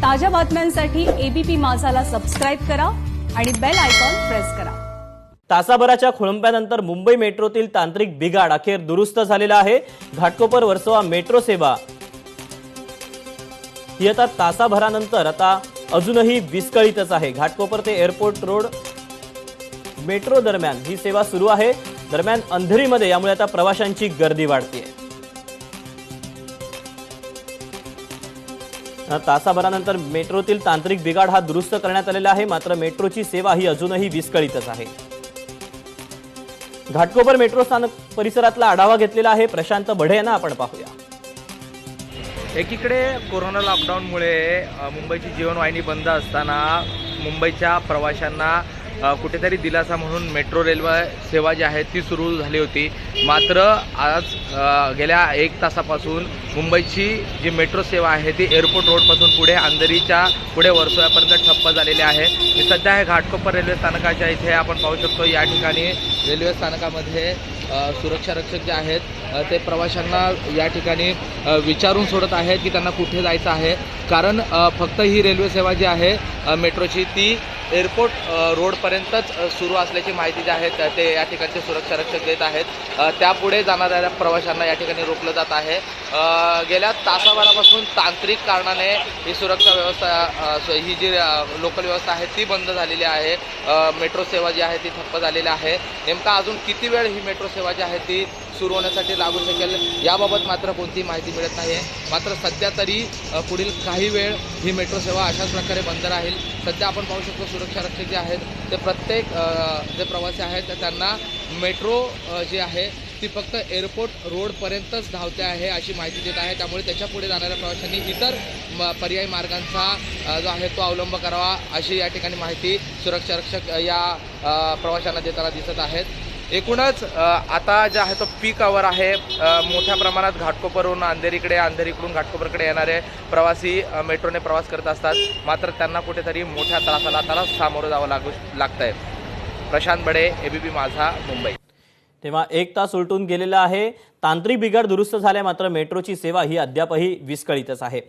ताज्या बातम्यांसाठी ABP माझाला subscribe करा आणि बेल आयकॉन प्रेस करा। तासाभराच्या खोळंब्यानंतर मुंबई मेट्रोतील तांत्रिक बिघाड अखेर दुरुस्त झालेला आहे। घाटकोपर वर्सोवा मेट्रो सेवा ही आता तासाभरानंतर आता अजूनही विस्कळीतच आहे। घाटकोपर ते एअरपोर्ट रोड मेट्रो दरम्यान ही सेवा सुरू आहे। दरम्यान अंधेरीमध्ये यामुळे आता प्रवाशांची गर्दी वाढते। तासाभरानंतर मेट्रोतील तांत्रिक बिघाड हा दुरुस्त करण्यात आलेला आहे, मात्र मेट्रोची सेवा ही अजूनही विस्कळीतच आहे। घाटकोपर मेट्रो स्थानक परिसरातला आढावा घेतलेला आहे प्रशांत बढे यांना आपण पाहूया। एकीकडे कोरोना लॉकडाऊनमुळे मुंबईची जीवनवाहिनी बंद असताना मुंबईच्या प्रवाशांना कुठेतरी दिलासा म्हणून मेट्रो रेल्वे सेवा जी आहे ती सुरू झाली होती। मात्र आज गेल्या 1 तासापासून मुंबईची जी मेट्रो सेवा आहे ती एअरपोर्ट रोडपासून पुढे अंधेरीच्या पुढे वर्सोव्यापर्यंत ठप्प झालेली आहे। मी सध्या हे घाटकोपर रेल्वे स्थानकाच्या इथे आपण पाहू शकतो। या ठिकाणी रेल्वे स्थानकामध्ये सुरक्षा रक्षक जे आहेत ते प्रवाशांना या ठिकाणी विचारून सोडत आहेत की त्यांना कुठे जायचं आहे, कारण फक्त ही रेल्वे सेवा जी आहे मेट्रोची ती एअरपोर्ट रोडपर्यंतच सुरू असल्याची माहिती जी आहे ते या ठिकाणचे सुरक्षा रक्षक देत आहेत। त्यापुढे जाणाऱ्या प्रवाशांना या ठिकाणी रोखलं जात आहे। गेल्या तासाभरापासून तांत्रिक कारणाने ही सुरक्षा व्यवस्था ही जी लोकल व्यवस्था आहे ती बंद झालेली आहे। मेट्रो सेवा जी आहे ती ठप्प झालेली आहे। नेमका अजून किती वेळ ही मेट्रो सेवा जी आहे ती सुरू होण्यासाठी लागू शकेल याबाबत मात्र कोणतीही माहिती मिळत नाही आहे। मात्र सध्या तरी पुढील काही वेळ ही मेट्रो सेवा अशाच प्रकारे बंद राहील। सध्या आपण पाहू शकतो सुरक्षा रक्षक जे आहेत ते प्रत्येक जे प्रवासी आहेत त्यांना मेट्रो जी आहे ती फक्त एअरपोर्ट रोडपर्यंतच धावते आहे अशी माहिती देत आहे। त्यामुळे त्याच्या पुढे जाणाऱ्या प्रवाशांनी इतर पर्यायी मार्गांचा जो आहे तो अवलंब करावा अशी या ठिकाणी माहिती सुरक्षा रक्षक या प्रवाशांना देताना दिसत आहेत। एकूणच आता जे आहे तो पीक आवर आहे। मोठ्या प्रमाणात घाटकोपरहून अंधेरीकडे, अंधेरीकडून घाटकोपरकडे येणारे प्रवासी मेट्रोने प्रवास करत असतात, मात्र त्यांना कुठेतरी मोठ्या त्रासाला त्याला सामोरं जावं लागत आहे। प्रशांत बडे, एबीपी माझा, मुंबई। तेव्हा 1 तास उलटून गेलेला आहे। तांत्रिक बिघाड दुरुस्त झाले, मात्र मेट्रोची सेवा ही अद्यापही विस्कळीतच आहे।